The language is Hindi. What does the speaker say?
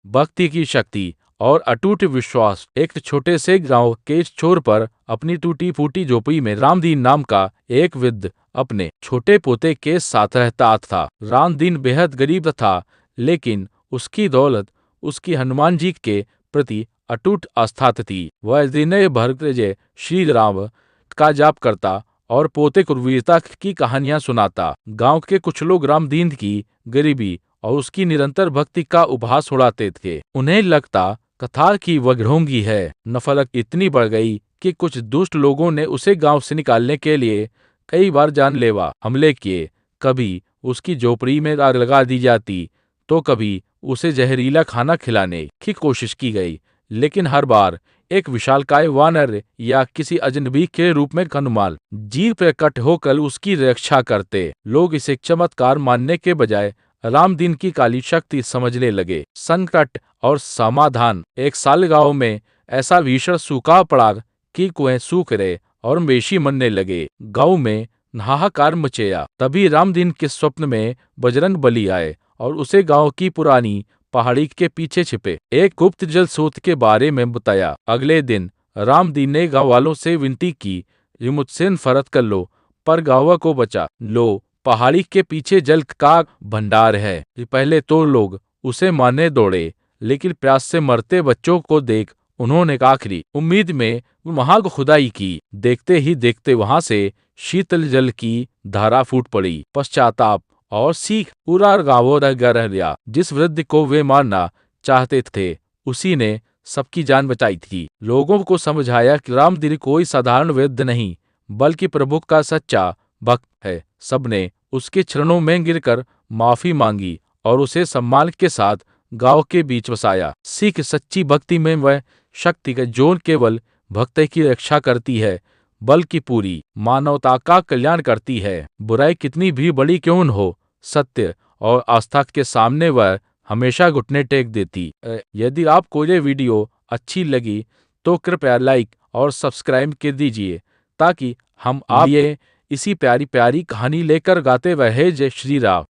भक्ति की शक्ति और अटूट विश्वास। एक छोटे से गांव के छोर पर अपनी टूटी फूटी झोपड़ी में रामदीन नाम का एक वृद्ध अपने छोटे पोते के साथ रहता था। रामदीन बेहद गरीब था, लेकिन उसकी दौलत उसकी हनुमान जी के प्रति अटूट आस्था थी। वह दिन भर जय श्री राम का जाप करता और पोते को वीरता की कहानियां सुनाता। गांव के कुछ लोग रामदीन की गरीबी और उसकी निरंतर भक्ति का उपहास उड़ाते थे। उन्हें लगता कथा की वह ढोंगी है। नफरत इतनी बढ़ गई कि कुछ दुष्ट लोगों ने उसे गांव से निकालने के लिए कई बार जानलेवा हमले किए। कभी उसकी झोपड़ी में आग लगा दी जाती, तो कभी उसे जहरीला खाना खिलाने की कोशिश की गई, लेकिन हर बार एक विशालकाय वानर या किसी अजनबी के रूप में हनुमान जी प्रकट होकर उसकी रक्षा करते। लोग इसे चमत्कार मानने के बजाय रामदीन की काली शक्ति समझने लगे। संकट और समाधान। एक साल गांव में ऐसा भीषण सूखा पड़ा कि कुएं सूख रहे और मवेशी मरने लगे। गांव में हाहाकार मचेया। तभी रामदीन के स्वप्न में बजरंग बली आए और उसे गांव की पुरानी पहाड़ी के पीछे छिपे एक गुप्त जल स्रोत के बारे में बताया। अगले दिन रामदीन ने गांव वालों से विनती की, ये मुझसे नफरत कर लो पर गांव को बचा लो। पहाड़ी के पीछे जल का भंडार है। पहले तो लोग उसे मारने दौड़े, लेकिन प्यास से मरते बच्चों को देख उन्होंने आखिरी उम्मीद में वहां खुदाई की। देखते ही देखते वहां से शीतल जल की धारा फूट पड़ी। पश्चाताप और सीख पूरा गाँव रह गया। जिस वृद्ध को वे मारना चाहते थे, उसी ने सबकी जान बचाई थी। लोगों को समझाया कि रामदीन कोई साधारण वृद्ध नहीं, बल्कि प्रभु का सच्चा भक्त है। सबने उसके चरणों में गिरकर माफी मांगी और उसे सम्मान के साथ गांव के बीच बसाया। सिख सच्ची भक्ति में वह शक्ति है जो केवल भक्त की रक्षा करती है, बल्कि पूरी मानवता का कल्याण करती है। बुराई कितनी भी बड़ी क्यों न हो, सत्य और आस्था के सामने वह हमेशा घुटने टेक देती। यदि आपको ये वीडियो अच्छी लगी तो कृपया लाइक और सब्सक्राइब कर दीजिए, ताकि हम आप ये इसी प्यारी प्यारी कहानी लेकर गाते रहे। जय श्री राम।